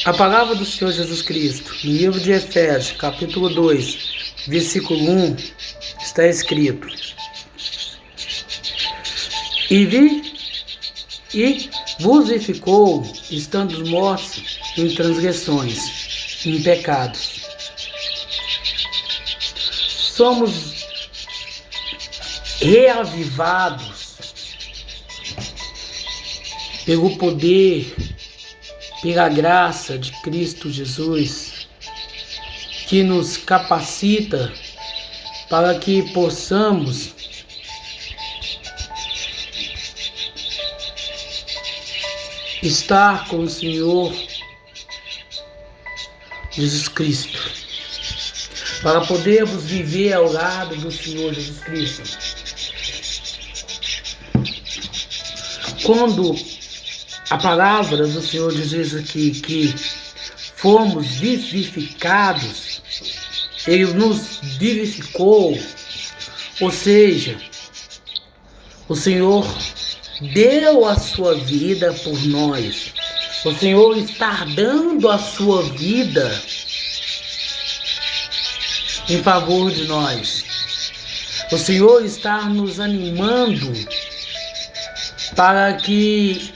A palavra do Senhor Jesus Cristo, no livro de Efésios, capítulo 2, versículo 1, está escrito: E vos vivificou, estando mortos em transgressões, em pecados. Somos reavivados pelo poder, pela graça de Cristo Jesus, que nos capacita para que possamos estar com o Senhor Jesus Cristo, para podermos viver ao lado do Senhor Jesus Cristo. Quando a palavra do Senhor diz isso aqui, que fomos vivificados, Ele nos vivificou, ou seja, o Senhor deu a sua vida por nós. O Senhor está dando a sua vida em favor de nós. O Senhor está nos animando para que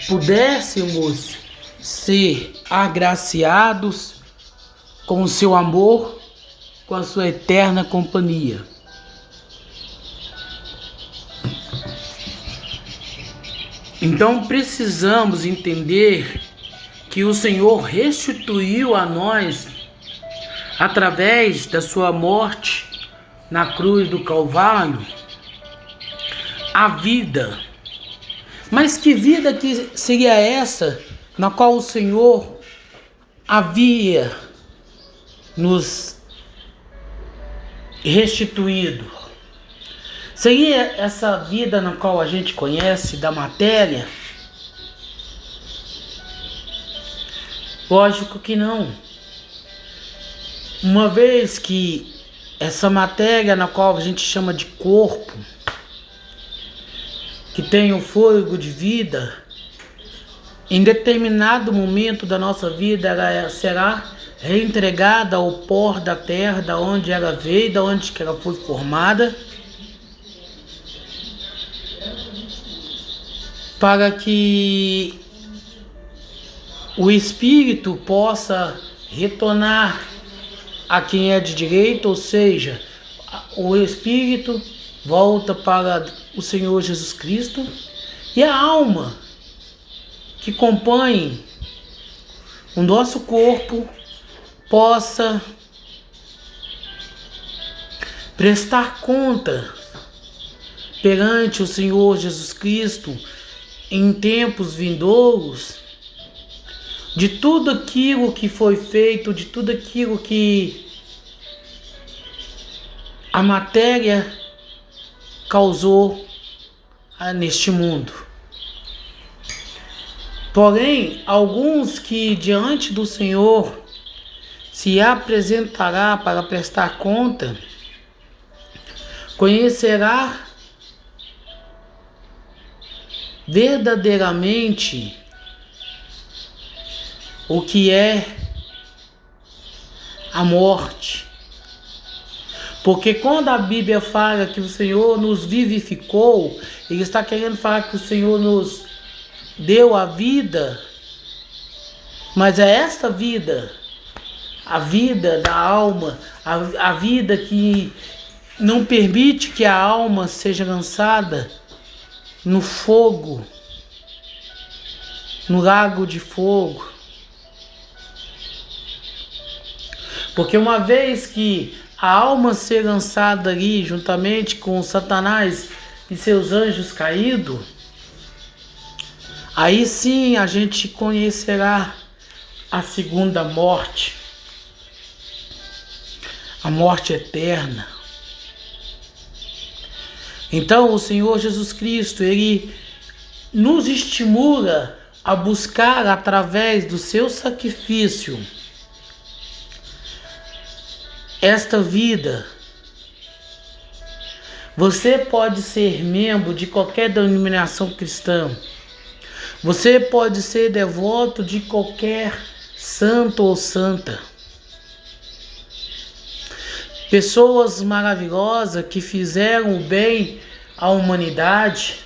pudéssemos ser agraciados com o seu amor, com a sua eterna companhia. Então precisamos entender que o Senhor restituiu a nós, através da sua morte na cruz do Calvário, a vida. Mas que vida que seria essa na qual o Senhor havia nos restituído? Seria essa vida na qual a gente conhece da matéria? Lógico que não. Uma vez que essa matéria na qual a gente chama de corpo, que tem o fôlego de vida, em determinado momento da nossa vida ela será reentregada ao pó da terra, da onde ela veio, da onde que ela foi formada, para que o espírito possa retornar a quem é de direito, ou seja, o espírito volta para o Senhor Jesus Cristo, e a alma que compõe o nosso corpo possa prestar conta perante o Senhor Jesus Cristo em tempos vindouros de tudo aquilo que foi feito, de tudo aquilo que a matéria causou neste mundo. Porém, alguns que diante do Senhor se apresentará para prestar conta, conhecerá verdadeiramente o que é a morte. Porque quando a Bíblia fala que o Senhor nos vivificou, Ele está querendo falar que o Senhor nos deu a vida, mas é esta vida, a vida da alma, a vida que não permite que a alma seja lançada no fogo, no lago de fogo. Porque uma vez que a alma ser lançada ali juntamente com Satanás e seus anjos caídos, aí sim a gente conhecerá a segunda morte, a morte eterna. Então o Senhor Jesus Cristo, Ele nos estimula a buscar através do seu sacrifício esta vida. Você pode ser membro de qualquer denominação cristã. Você pode ser devoto de qualquer santo ou santa. Pessoas maravilhosas que fizeram o bem à humanidade.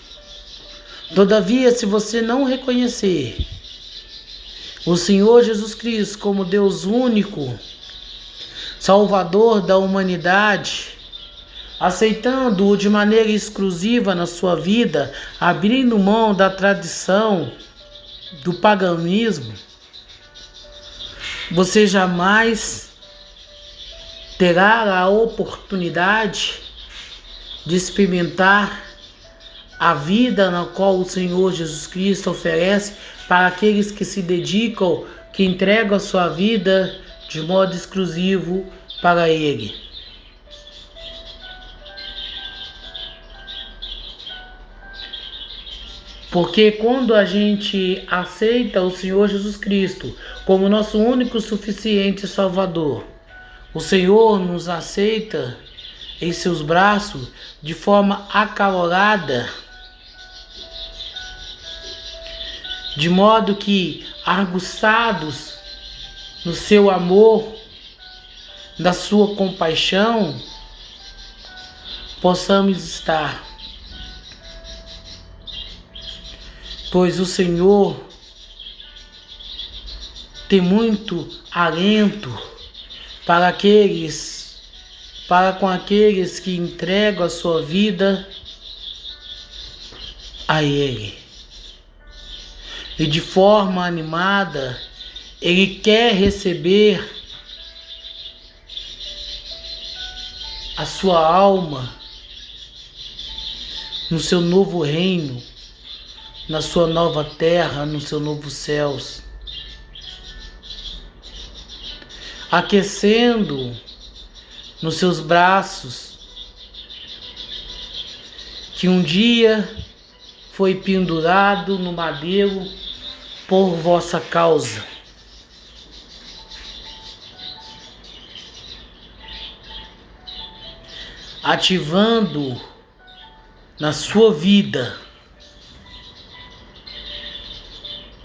Todavia, se você não reconhecer o Senhor Jesus Cristo como Deus único, Salvador da humanidade, aceitando-o de maneira exclusiva na sua vida, abrindo mão da tradição, do paganismo, você jamais terá a oportunidade de experimentar a vida na qual o Senhor Jesus Cristo oferece para aqueles que se dedicam, que entregam a sua vida de modo exclusivo para Ele. Porque quando a gente aceita o Senhor Jesus Cristo como nosso único e suficiente Salvador, o Senhor nos aceita em seus braços de forma acalorada, de modo que, aguçados no seu amor, na sua compaixão, possamos estar. Pois o Senhor tem muito alento para com aqueles que entregam a sua vida a Ele. E de forma animada, Ele quer receber a sua alma no seu novo reino, na sua nova terra, no seu novo céus, aquecendo nos seus braços, que um dia foi pendurado no madeiro por vossa causa. Ativando na sua vida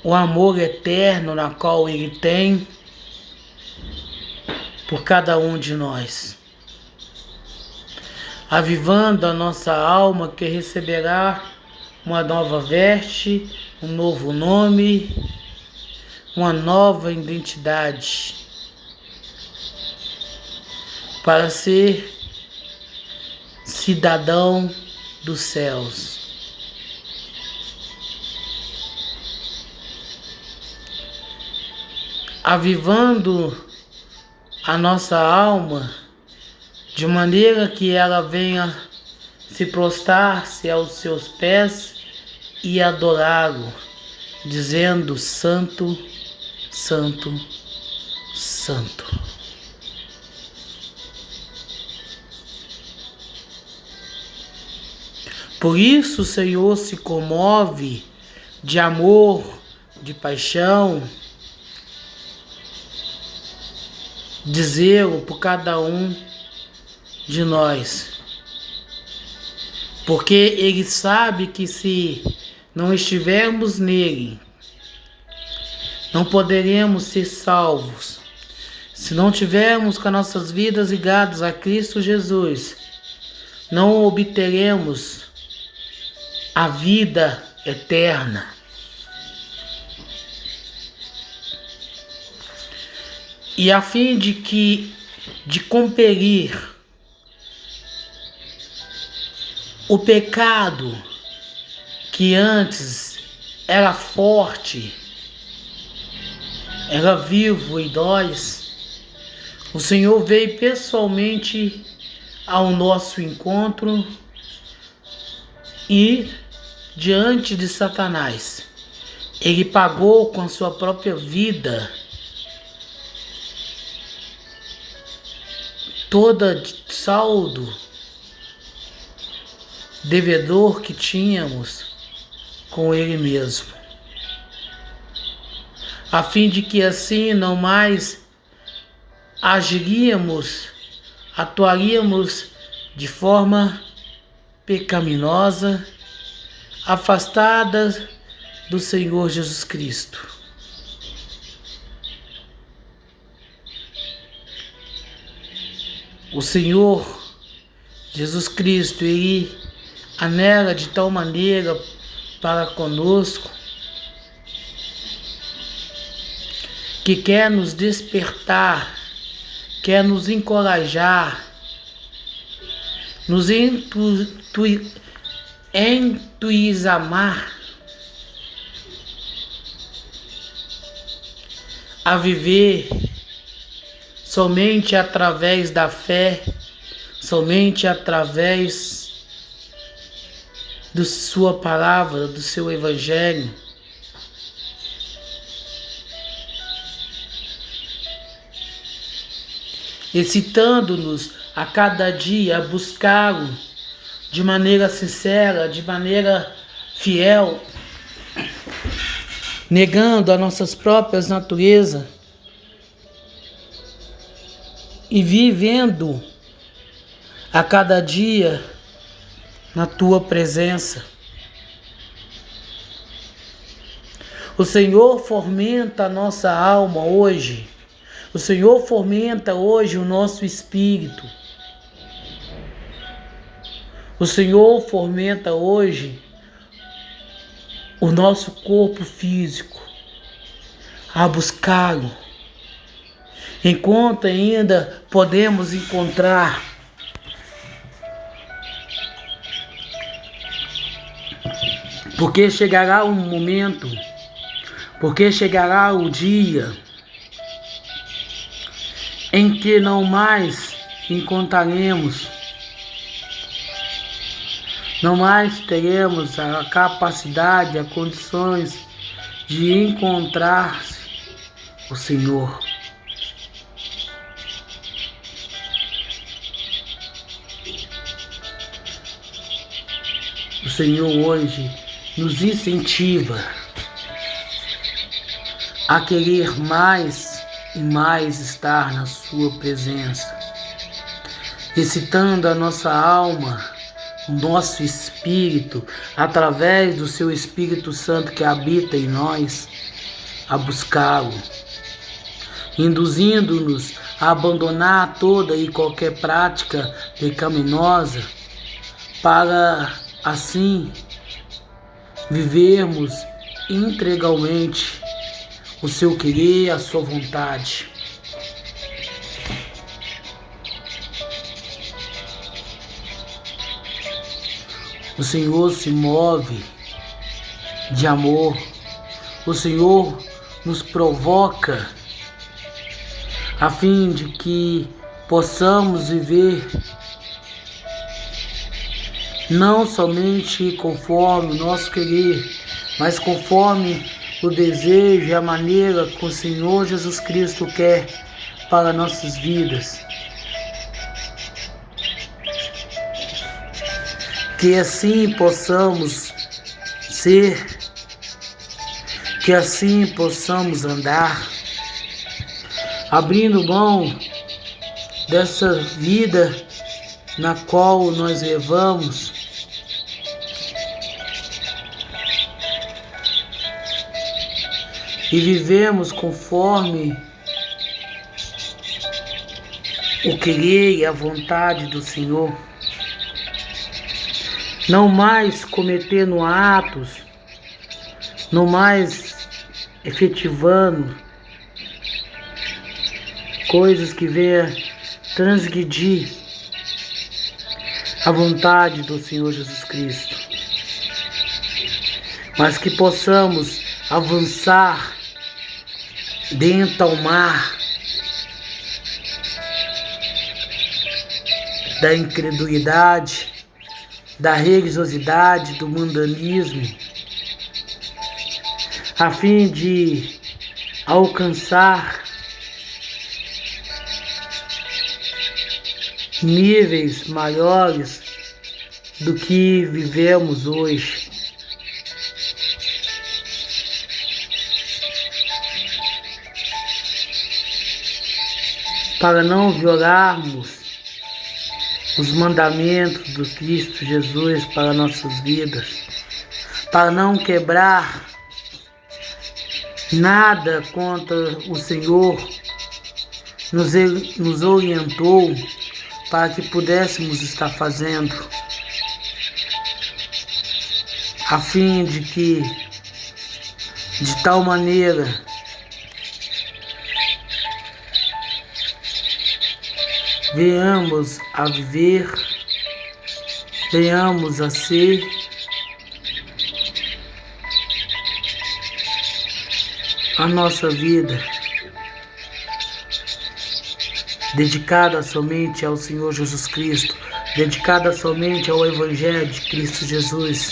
o amor eterno na qual Ele tem por cada um de nós, avivando a nossa alma, que receberá uma nova veste, um novo nome, uma nova identidade, para ser cidadão dos céus. Avivando a nossa alma, de maneira que ela venha se prostrar-se aos seus pés e adorá-lo, dizendo: Santo, Santo, Santo. Por isso o Senhor se comove de amor, de paixão, de zelo por cada um de nós. Porque Ele sabe que se não estivermos nele, não poderemos ser salvos. Se não tivermos com as nossas vidas ligadas a Cristo Jesus, não obteremos a vida eterna. E a fim de compelir o pecado que antes era forte, era vivo em nós, o Senhor veio pessoalmente ao nosso encontro e, diante de Satanás, Ele pagou com a sua própria vida toda saldo devedor que tínhamos com Ele mesmo, a fim de que assim não mais atuaríamos de forma pecaminosa, afastadas do Senhor Jesus Cristo. O Senhor Jesus Cristo, Ele anela de tal maneira para conosco que quer nos despertar, quer nos encorajar, nos entusiasmar a viver somente através da fé, somente através da sua palavra, do seu evangelho. Excitando-nos a cada dia a buscá-lo de maneira sincera, de maneira fiel, negando as nossas próprias naturezas e vivendo a cada dia na tua presença. O Senhor fomenta a nossa alma hoje. O Senhor fomenta hoje o nosso espírito. O Senhor fomenta hoje o nosso corpo físico a buscá-lo, enquanto ainda podemos encontrar. Porque chegará um momento, porque chegará o dia em que não mais encontraremos, não mais teremos a capacidade, as condições de encontrar o Senhor. O Senhor hoje nos incentiva a querer mais e mais estar na sua presença, excitando a nossa alma, o nosso espírito, através do seu Espírito Santo que habita em nós, a buscá-lo, induzindo-nos a abandonar toda e qualquer prática pecaminosa, para assim vivermos integralmente o seu querer, a sua vontade. O Senhor se move de amor. O Senhor nos provoca a fim de que possamos viver não somente conforme o nosso querer, mas conforme o desejo e a maneira que o Senhor Jesus Cristo quer para nossas vidas. Que assim possamos ser, que assim possamos andar, abrindo mão dessa vida na qual nós levamos, e vivemos conforme o querer e a vontade do Senhor, não mais cometendo atos, não mais efetivando coisas que venham transgredir a vontade do Senhor Jesus Cristo, mas que possamos avançar dentro ao mar da incredulidade, da religiosidade, do mundanismo, a fim de alcançar níveis maiores do que vivemos hoje. Para não violarmos os mandamentos do Cristo Jesus para nossas vidas, para não quebrar Nada contra o Senhor nos orientou para que pudéssemos estar fazendo, a fim de que, de tal maneira, venhamos a viver, venhamos a ser a nossa vida dedicada somente ao Senhor Jesus Cristo, dedicada somente ao Evangelho de Cristo Jesus.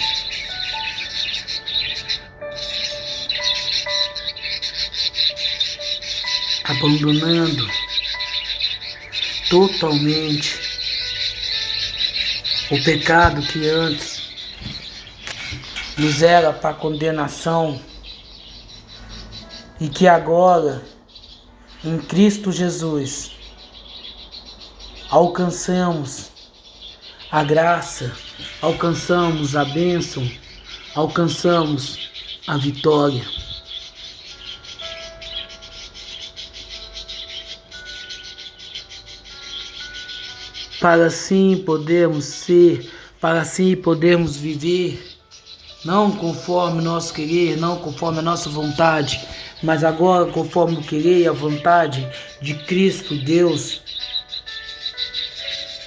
Abandonando totalmente o pecado que antes nos era para condenação e que agora, em Cristo Jesus, alcançamos a graça, alcançamos a bênção, alcançamos a vitória. Para assim podermos ser, para assim podermos viver, não conforme o nosso querer, não conforme a nossa vontade, mas agora conforme o querer e a vontade de Cristo Deus,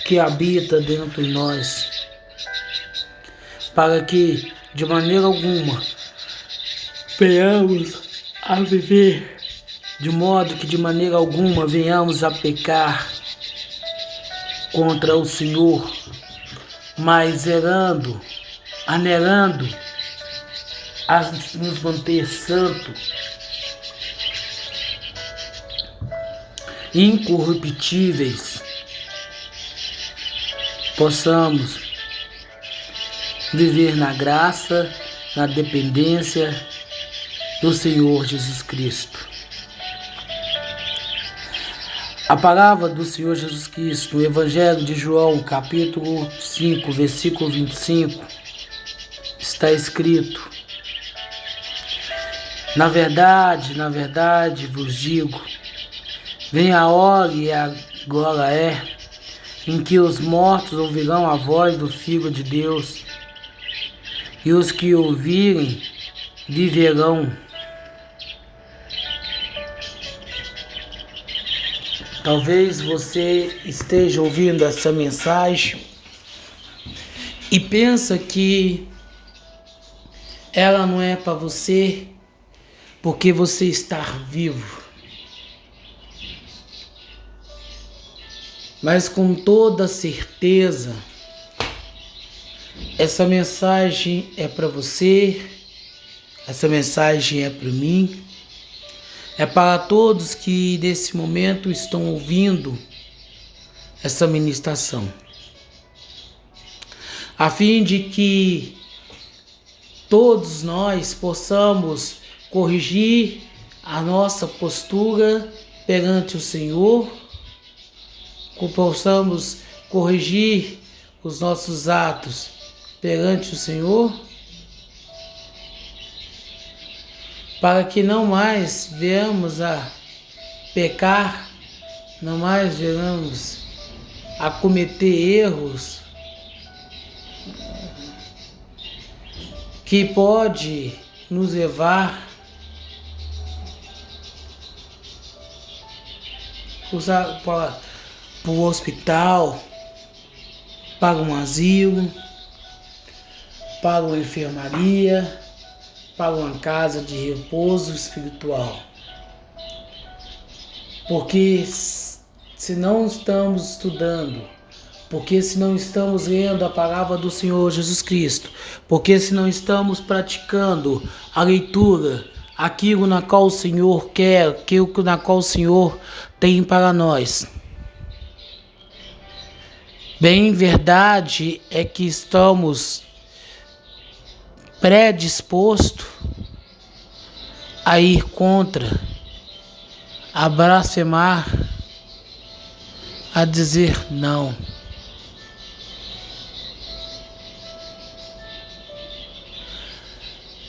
que habita dentro de nós, para que de maneira alguma venhamos a viver, de modo que de maneira alguma venhamos a pecar contra o Senhor, mas anelando a nos manter santo, incorruptíveis, possamos viver na graça, na dependência do Senhor Jesus Cristo. A palavra do Senhor Jesus Cristo, no Evangelho de João, capítulo 5, versículo 25, está escrito: na verdade vos digo, vem a hora e agora é, em que os mortos ouvirão a voz do Filho de Deus, e os que ouvirem viverão. Talvez você esteja ouvindo essa mensagem e pensa que ela não é para você porque você está vivo. Mas com toda certeza, essa mensagem é para você, essa mensagem é para mim, é para todos que nesse momento estão ouvindo essa ministração, a fim de que todos nós possamos corrigir a nossa postura perante o Senhor, que possamos corrigir os nossos atos perante o Senhor, para que não mais venhamos a pecar, não mais venhamos a cometer erros que pode nos levar para o hospital, para um asilo, para uma enfermaria, para uma casa de repouso espiritual. Porque se não estamos estudando, porque se não estamos lendo a palavra do Senhor Jesus Cristo, porque se não estamos praticando a leitura, aquilo na qual o Senhor quer, aquilo na qual o Senhor tem para nós, bem verdade é que estamos predisposto a ir contra, a blasfemar, a dizer não.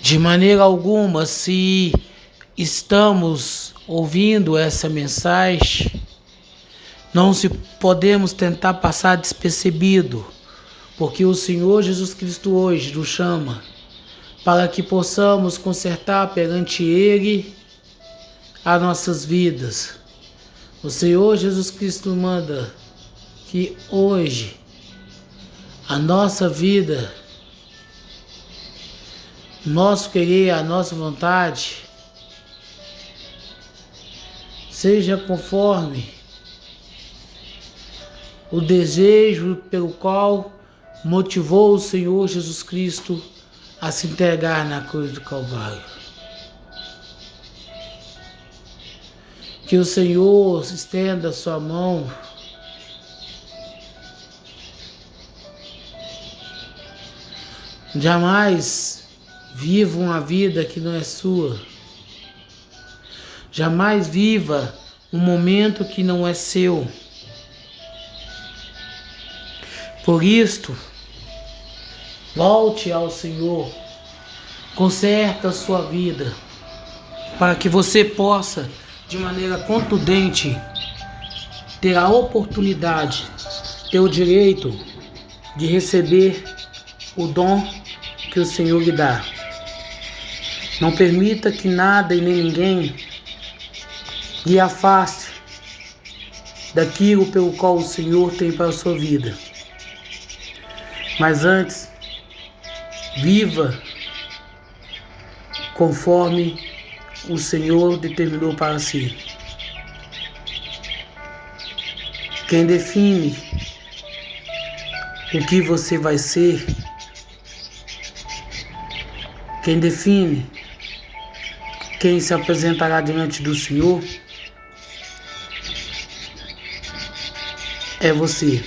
De maneira alguma, se estamos ouvindo essa mensagem, não se podemos tentar passar despercebido, porque o Senhor Jesus Cristo hoje nos chama para que possamos consertar perante Ele as nossas vidas. O Senhor Jesus Cristo manda que hoje a nossa vida, nosso querer, a nossa vontade, seja conforme o desejo pelo qual motivou o Senhor Jesus Cristo a se entregar na cruz do Calvário. Que o Senhor estenda a sua mão jamais viva uma vida que não é sua. Jamais viva um momento que não é seu. Por isto, volte ao Senhor, conserta a sua vida, para que você possa, de maneira contundente, ter a oportunidade, ter o direito de receber o dom que o Senhor lhe dá. Não permita que nada e nem ninguém lhe afaste daquilo pelo qual o Senhor tem para a sua vida. Mas antes, viva conforme o Senhor determinou para si. Quem define o que você vai ser, quem define quem se apresentará diante do Senhor, é você.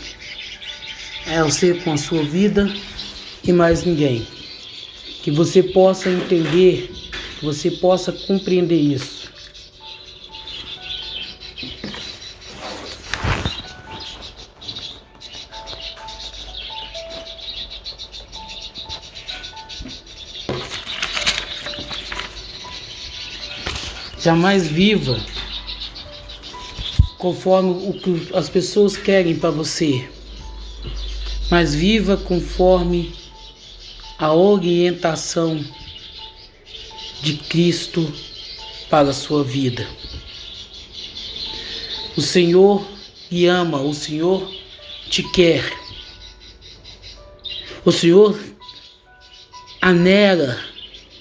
É você com a sua vida e mais ninguém. Que você possa entender, que você possa compreender isso. Jamais viva conforme o que as pessoas querem para você, mas viva conforme a orientação de Cristo para a sua vida. O Senhor te ama, o Senhor te quer. O Senhor anela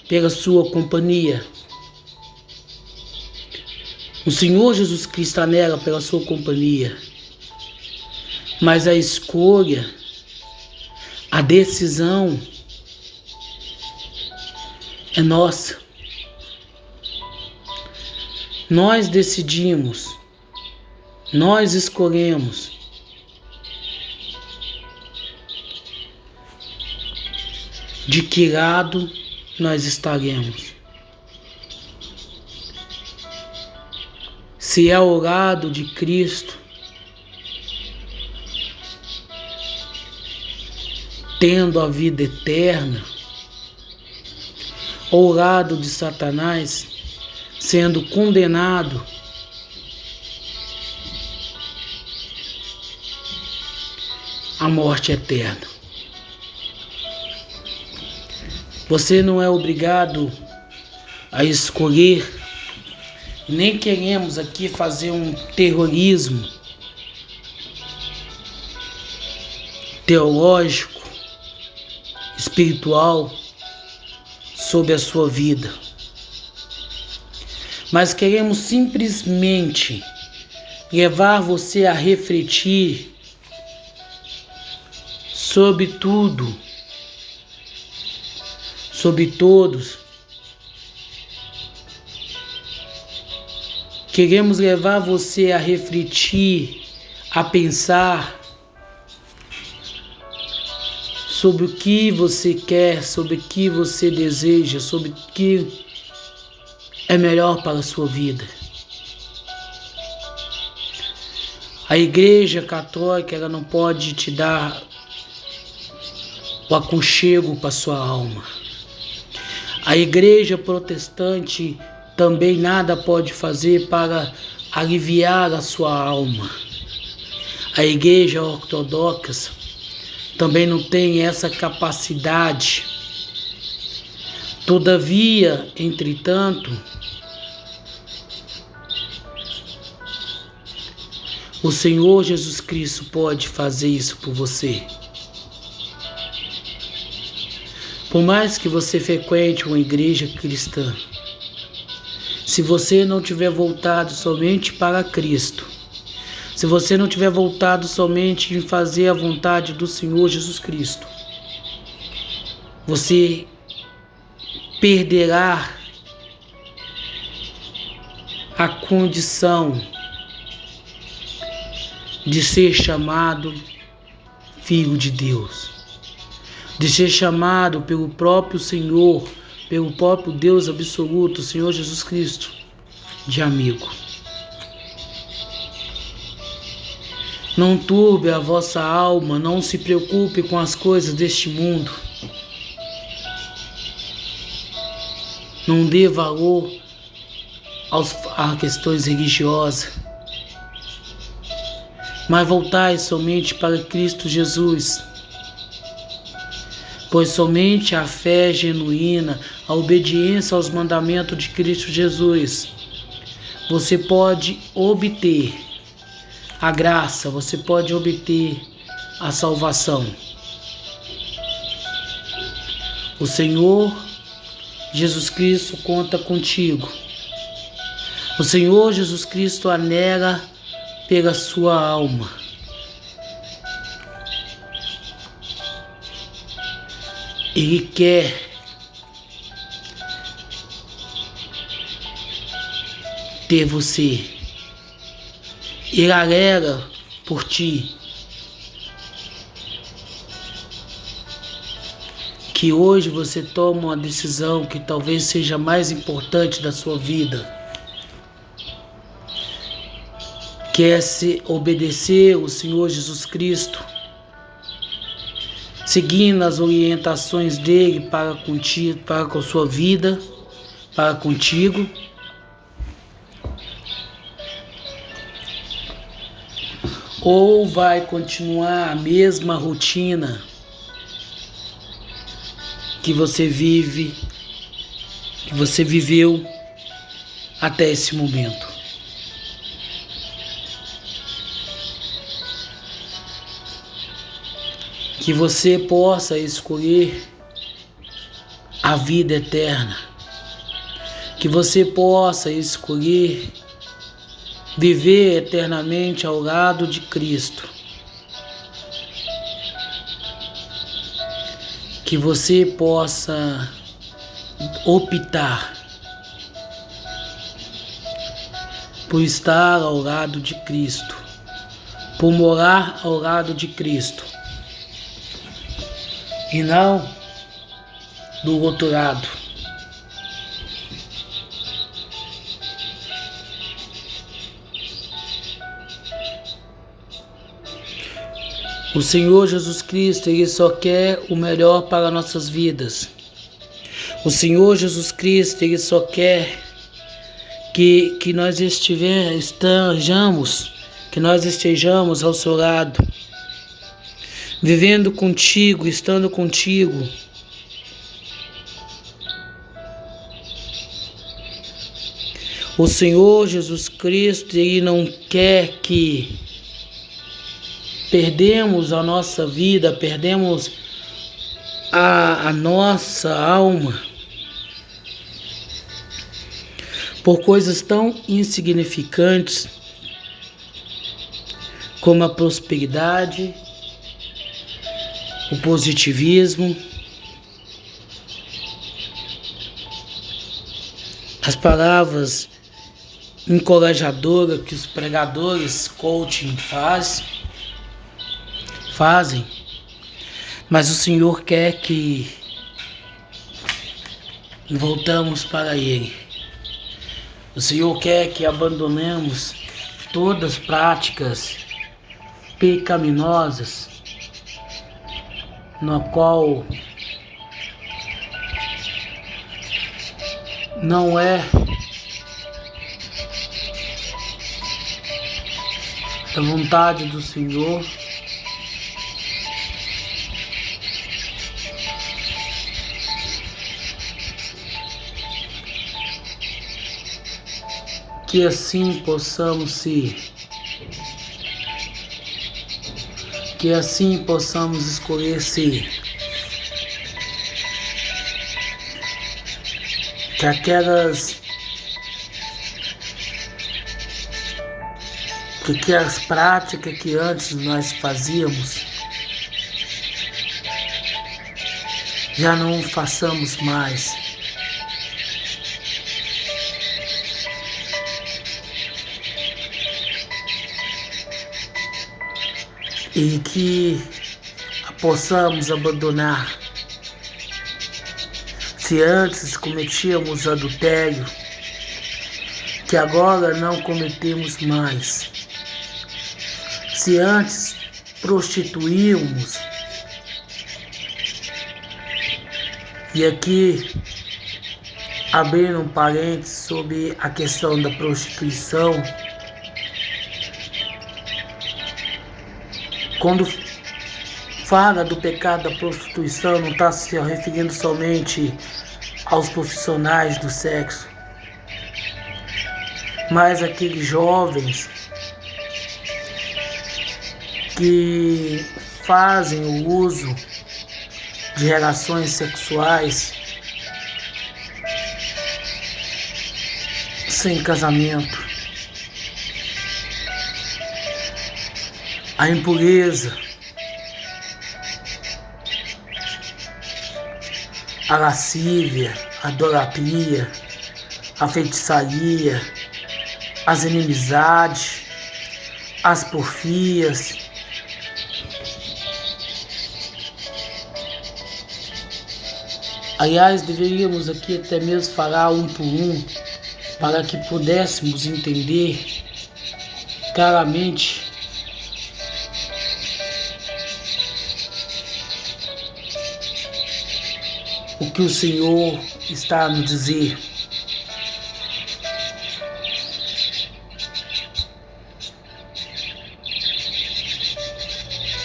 pela sua companhia. O Senhor Jesus Cristo anela pela sua companhia. Mas a escolha, a decisão é nossa. Nós decidimos, nós escolhemos. De que lado nós estaremos? Se é o lado de Cristo, tendo a vida eterna, ou o lado de Satanás, sendo condenado à morte eterna. Você não é obrigado a escolher. Nem queremos aqui fazer um terrorismo teológico, espiritual sobre a sua vida. Mas queremos simplesmente levar você a refletir sobre tudo, sobre todos. Queremos levar você a refletir, a pensar sobre o que você quer, sobre o que você deseja, sobre o que é melhor para a sua vida. A Igreja Católica, ela não pode te dar o aconchego para sua alma. A Igreja Protestante também nada pode fazer para aliviar a sua alma. A Igreja Ortodoxa também não tem essa capacidade. Todavia, entretanto, o Senhor Jesus Cristo pode fazer isso por você. Por mais que você frequente uma igreja cristã, se você não tiver voltado somente para Cristo, se você não tiver voltado somente em fazer a vontade do Senhor Jesus Cristo, você perderá a condição de ser chamado filho de Deus, de ser chamado pelo próprio Senhor, pelo próprio Deus absoluto, o Senhor Jesus Cristo, de amigo. Não turbe a vossa alma, não se preocupe com as coisas deste mundo. Não dê valor a questões religiosas, mas voltai somente para Cristo Jesus, pois somente a fé genuína, a obediência aos mandamentos de Cristo Jesus, você pode obter a graça, você pode obter a salvação. O Senhor Jesus Cristo conta contigo. O Senhor Jesus Cristo anela pela sua alma. Ele quer ter você. Ele anela por ti. Que hoje você toma uma decisão que talvez seja a mais importante da sua vida. Quer se obedecer ao Senhor Jesus Cristo, seguindo as orientações dele para contigo, para com a sua vida, para contigo. Ou vai continuar a mesma rotina que você vive, que você viveu até esse momento. Que você possa escolher a vida eterna. Que você possa escolher viver eternamente ao lado de Cristo. Que você possa optar por estar ao lado de Cristo, por morar ao lado de Cristo, e não do outro lado. O Senhor Jesus Cristo, Ele só quer o melhor para nossas vidas. O Senhor Jesus Cristo, Ele só quer que nós estejamos ao seu lado, vivendo contigo, estando contigo. O Senhor Jesus Cristo, Ele não quer que perdemos a nossa vida, perdemos a nossa alma por coisas tão insignificantes como a prosperidade, o positivismo, as palavras encorajadoras que os pregadores coaching fazem, mas o Senhor quer que voltamos para Ele. O Senhor quer que abandonemos todas as práticas pecaminosas, na qual não é da vontade do Senhor. Que assim possamos ser, que assim possamos escolher ser, que aquelas práticas que antes nós fazíamos, já não façamos mais. E que possamos abandonar. Se antes cometíamos adultério, que agora não cometemos mais. Se antes prostituímos, e aqui abrindo um parênteses sobre a questão da prostituição, quando fala do pecado da prostituição, não está se referindo somente aos profissionais do sexo, mas aqueles jovens que fazem o uso de relações sexuais sem casamento. A impureza, a lascívia, a idolatria, a feitiçaria, as inimizades, as porfias, aliás, deveríamos aqui até mesmo falar um por um, para que pudéssemos entender claramente o que o Senhor está a nos dizer.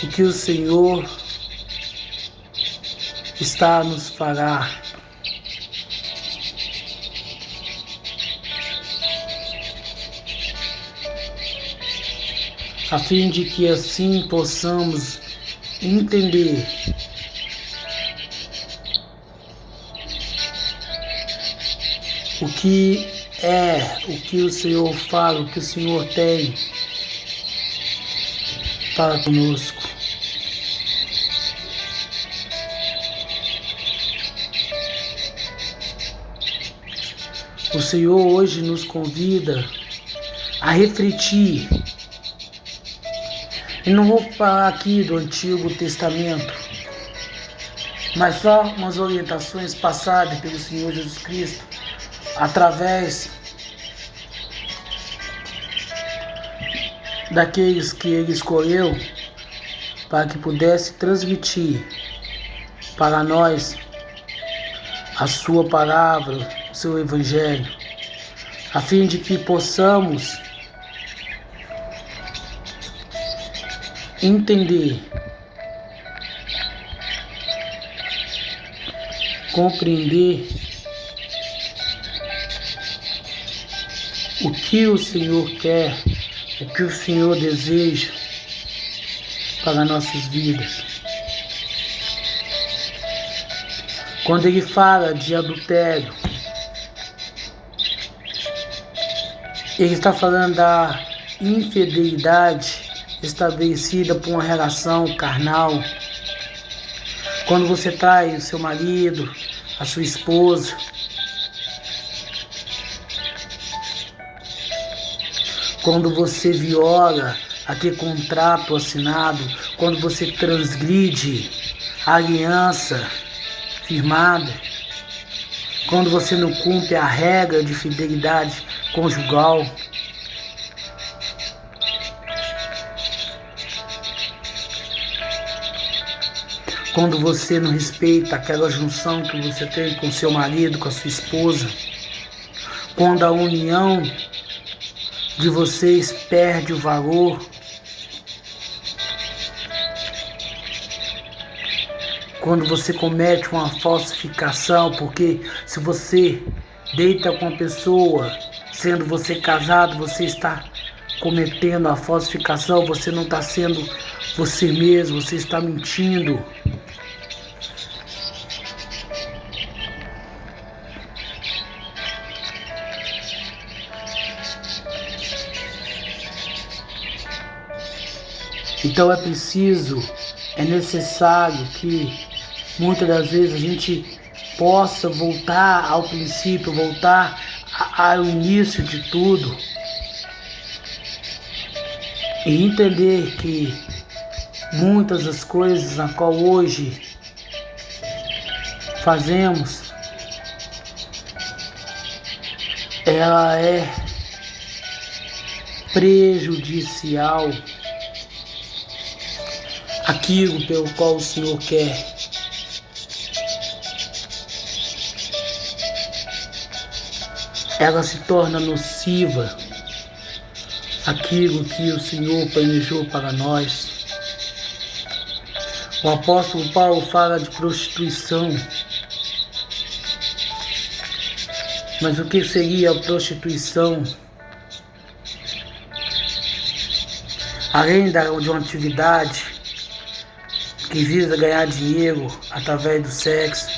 O que o Senhor está a nos falar. A fim de que assim possamos entender o que é, o que o Senhor fala, o que o Senhor tem para conosco. O Senhor hoje nos convida a refletir. E não vou falar aqui do Antigo Testamento, mas só umas orientações passadas pelo Senhor Jesus Cristo através daqueles que Ele escolheu para que pudesse transmitir para nós a sua palavra, o seu evangelho, a fim de que possamos entender, compreender o que o Senhor quer, o que o Senhor deseja para nossas vidas. Quando Ele fala de adultério, Ele está falando da infidelidade estabelecida por uma relação carnal. Quando você trai o seu marido, a sua esposa, quando você viola aquele contrato assinado, quando você transgride a aliança firmada, quando você não cumpre a regra de fidelidade conjugal, quando você não respeita aquela junção que você tem com seu marido, com a sua esposa, quando a união de vocês perde o valor, quando você comete uma falsificação, porque se você deita com uma pessoa, sendo você casado, você está cometendo a falsificação, você não está sendo você mesmo, você está mentindo. Então é necessário que muitas das vezes a gente possa voltar ao princípio, voltar ao início de tudo e entender que muitas das coisas na qual hoje fazemos, ela é prejudicial àquilo pelo qual o Senhor quer. Ela se torna nociva aquilo que o Senhor planejou para nós. O apóstolo Paulo fala de prostituição. Mas o que seria a prostituição? Além de uma atividade que visa ganhar dinheiro através do sexo,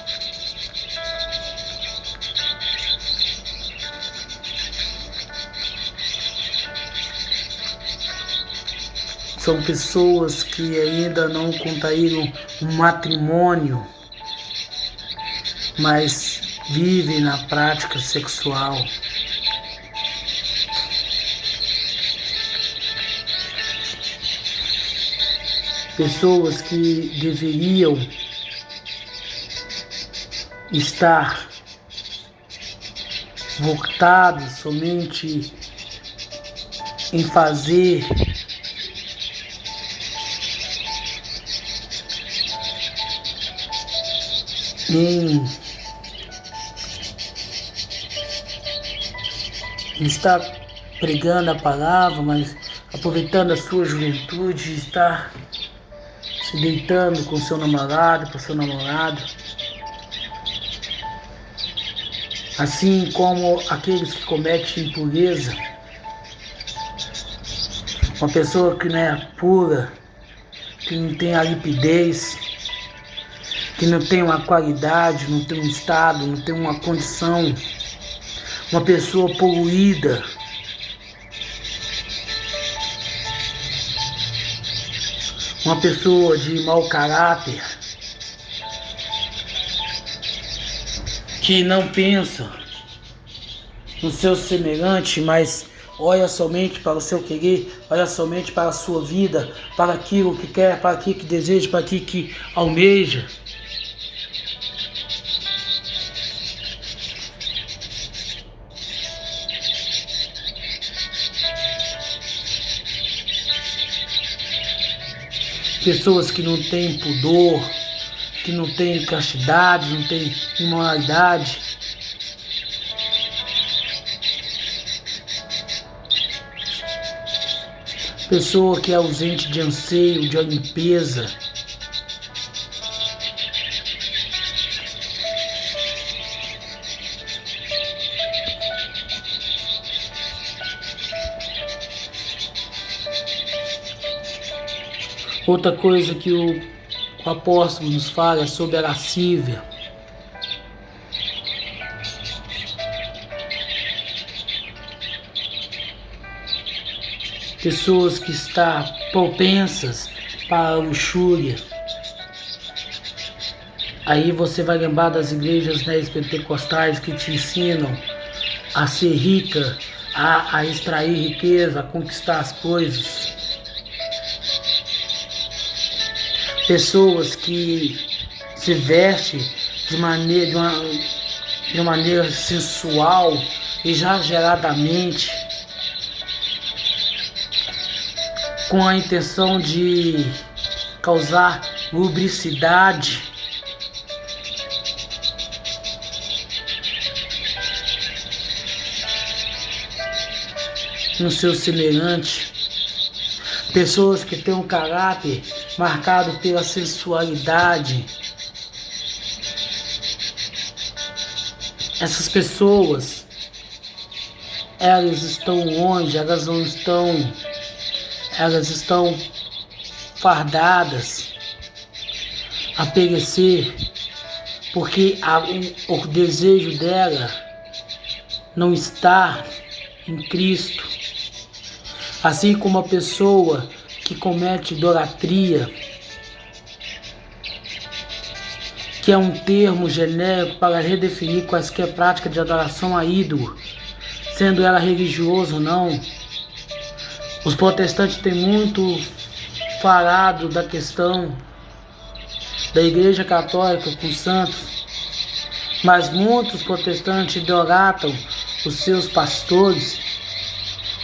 são pessoas que ainda não contraíram um matrimônio, mas vivem na prática sexual. Pessoas que deveriam estar voltadas somente em fazer em estar pregando a palavra, mas aproveitando a sua juventude, estar se deitando com seu namorado, com seu namorado. Assim como aqueles que cometem impureza, uma pessoa que não é pura, que não tem a limpidez, que não tem uma qualidade, não tem um estado, não tem uma condição, uma pessoa poluída, uma pessoa de mau caráter, que não pensa no seu semelhante, mas olha somente para o seu querer, olha somente para a sua vida, para aquilo que quer, para aquilo que deseja, para aquilo que almeja. Pessoas que não têm pudor, que não têm castidade, não têm imoralidade. Pessoa que é ausente de anseio, de limpeza. Outra coisa que o apóstolo nos fala é sobre a lascívia. Pessoas que estão propensas para a luxúria. Aí você vai lembrar das igrejas neopentecostais que te ensinam a ser rica, a extrair riqueza, a conquistar as coisas. Pessoas que se vestem de maneira sensual, exageradamente, com a intenção de causar lubricidade. No seu semelhante. Pessoas que têm um caráter marcado pela sensualidade, Essas pessoas, elas estão onde? Elas estão fardadas a perecer, porque o desejo dela não está em Cristo. Assim como a pessoa que comete idolatria, que é um termo genérico para redefinir quaisquer prática de adoração a ídolo, sendo ela religiosa ou não. Os protestantes têm muito falado da questão da Igreja Católica com os santos, mas muitos protestantes idolatram os seus pastores.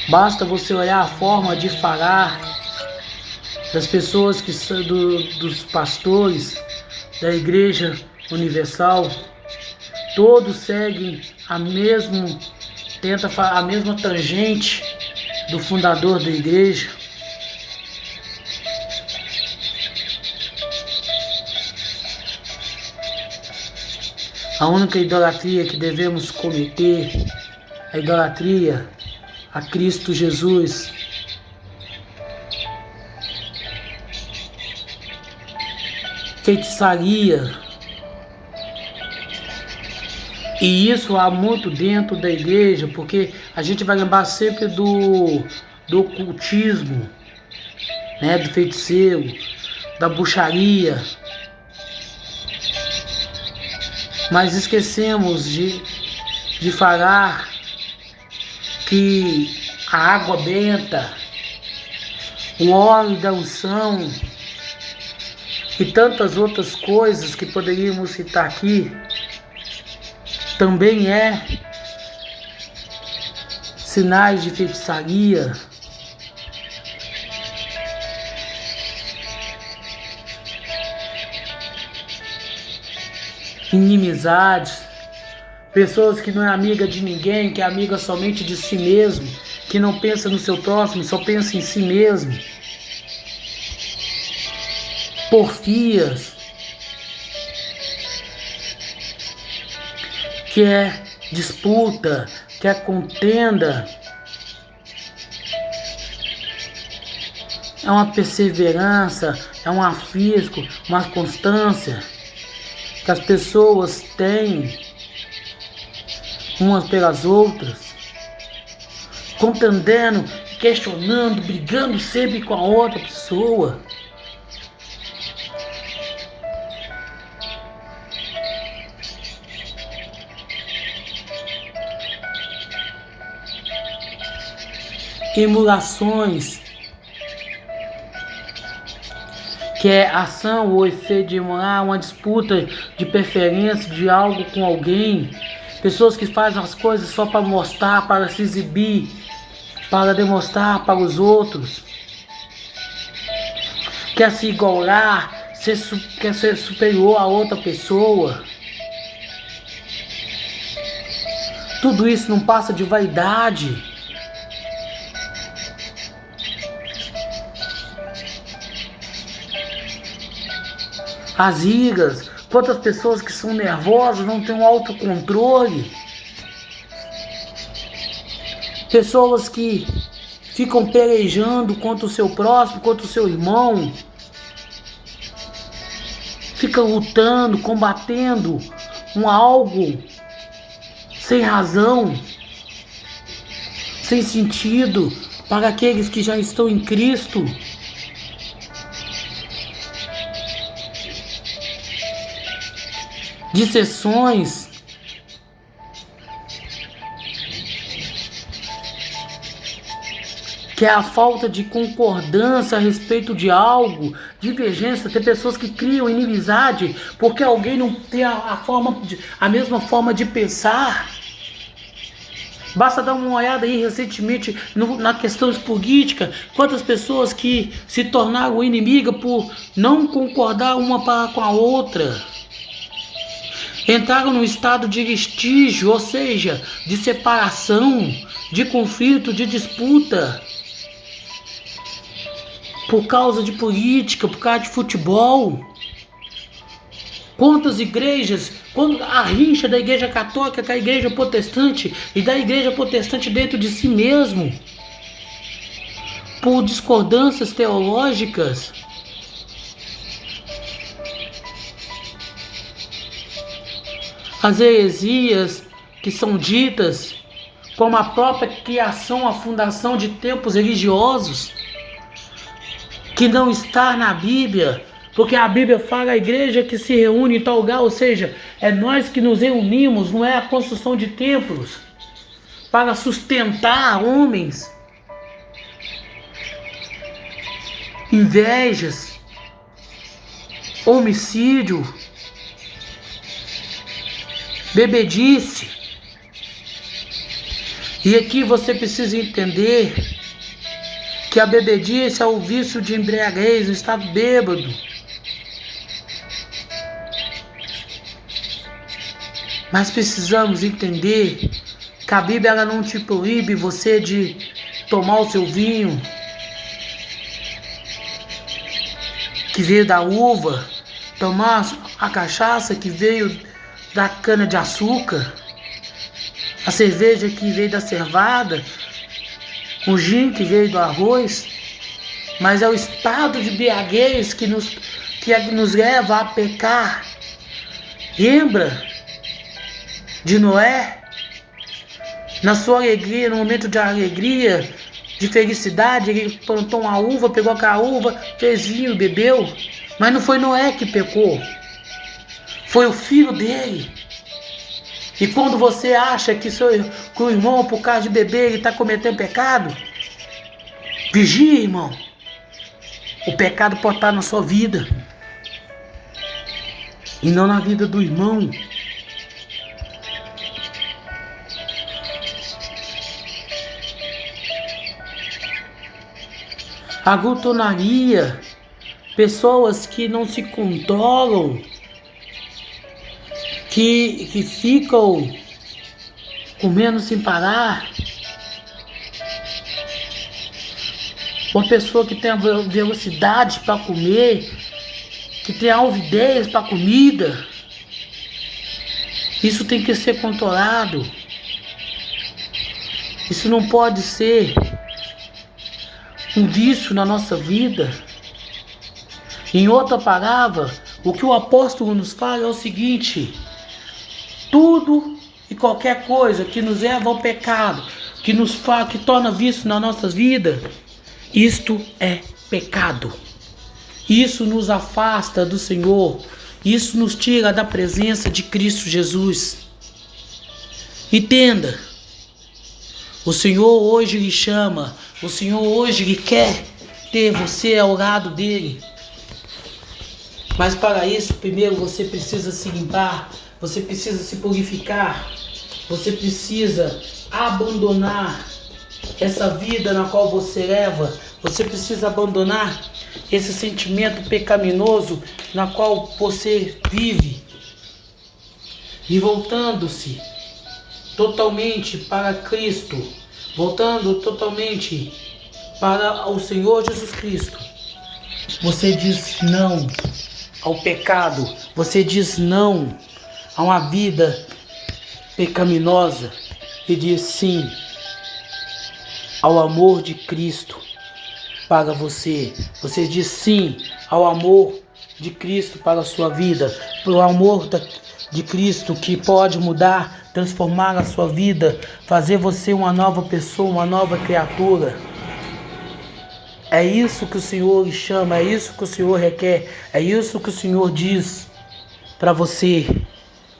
Basta você olhar a forma de falar das pessoas que são dos pastores da Igreja Universal. Todos seguem a mesma tangente do fundador da igreja. A única idolatria que devemos cometer é a idolatria a Cristo Jesus. Feitiçaria. E isso há muito dentro da igreja, porque a gente vai lembrar sempre do ocultismo, né, do feiticeiro, da bruxaria. Mas esquecemos de falar que a água benta, o óleo da unção e tantas outras coisas que poderíamos citar aqui, também é sinais de feitiçaria. Inimizades, pessoas que não é amiga de ninguém, que é amiga somente de si mesmo, que não pensa no seu próximo, só pensa em si mesmo. Porfias, que é disputa, que é contenda, é uma perseverança, é um afinco, uma constância que as pessoas têm umas pelas outras, contendendo, questionando, brigando sempre com a outra pessoa. Emulações, que é ação ou efeito de emular, uma disputa de preferência de algo com alguém. Pessoas que fazem as coisas só para mostrar, para se exibir, para demonstrar para os outros. Quer se igualar, quer ser superior a outra pessoa. Tudo isso não passa de vaidade. As iras, quantas pessoas que são nervosas, não têm um autocontrole. Pessoas que ficam pelejando contra o seu próximo, contra o seu irmão. Ficam lutando, combatendo algo sem razão, sem sentido, para aqueles que já estão em Cristo. Dissensões, que é a falta de concordância a respeito de algo, divergência. Tem pessoas que criam inimizade porque alguém não tem a mesma forma de pensar. Basta dar uma olhada aí recentemente na questão política, quantas pessoas que se tornaram inimigas por não concordar uma com a outra. Entraram num estado de litígio, ou seja, de separação, de conflito, de disputa, por causa de política, por causa de futebol. Quantas igrejas, quando a rixa da igreja católica com a igreja protestante e da igreja protestante dentro de si mesmo, por discordâncias teológicas. As heresias que são ditas como a própria criação, a fundação de templos religiosos, que não está na Bíblia, porque a Bíblia fala a igreja que se reúne em tal lugar, ou seja, é nós que nos reunimos, não é a construção de templos para sustentar homens. Invejas, homicídio, bebedice. E aqui você precisa entender que a bebedice é o vício de embriaguez, o estado bêbado. Mas precisamos entender que a Bíblia ela não te proíbe você de tomar o seu vinho que veio da uva, tomar a cachaça que veio da cana de açúcar, a cerveja que veio da cevada, o gin que veio do arroz, mas é o estado de embriaguez que nos leva a pecar. Lembra de Noé? Na sua alegria, no momento de alegria, de felicidade, ele plantou uma uva, pegou aquela uva, fez vinho, bebeu. Mas não foi Noé que pecou, foi o filho dele. E quando você acha que o irmão, por causa de beber, ele está cometendo pecado, vigia, irmão. O pecado pode estar na sua vida e não na vida do irmão. A glutonaria, pessoas que não se controlam, que ficam comendo sem parar. Uma pessoa que tem a velocidade para comer, que tem a avidez para comida. Isso tem que ser controlado. Isso não pode ser um vício na nossa vida. Em outra palavra, o que o apóstolo nos fala é o seguinte: tudo e qualquer coisa que nos leva ao pecado, que torna vício na nossa vida, isto é pecado. Isso nos afasta do Senhor. Isso nos tira da presença de Cristo Jesus. Entenda. O Senhor hoje lhe chama. O Senhor hoje lhe quer ter você ao lado dele. Mas para isso, primeiro você precisa se limpar. Você precisa se purificar. Você precisa abandonar essa vida na qual você leva. Você precisa abandonar esse sentimento pecaminoso na qual você vive. E voltando-se totalmente para Cristo, voltando totalmente para o Senhor Jesus Cristo, você diz não ao pecado, você diz não a uma vida pecaminosa e diz sim ao amor de Cristo para você. Você diz sim ao amor de Cristo para a sua vida, o amor de Cristo que pode mudar, transformar a sua vida, fazer você uma nova pessoa, uma nova criatura. É isso que o Senhor lhe chama, é isso que o Senhor requer, é isso que o Senhor diz para você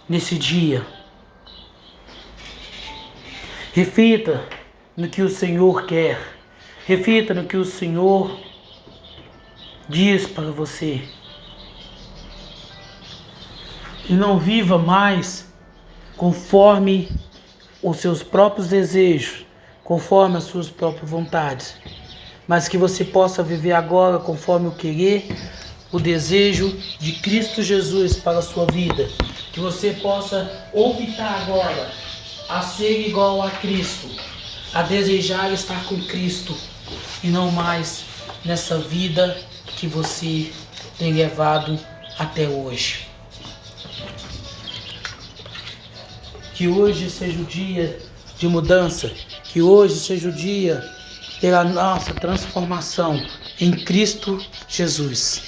nesse dia. Reflita no que o Senhor quer, reflita no que o Senhor diz para você. E não viva mais conforme os seus próprios desejos, conforme as suas próprias vontades, mas que você possa viver agora conforme o querer, o desejo de Cristo Jesus para a sua vida. Que você possa optar agora a ser igual a Cristo, a desejar estar com Cristo e não mais nessa vida que você tem levado até hoje. Que hoje seja o dia de mudança, que hoje seja o dia pela nossa transformação em Cristo Jesus.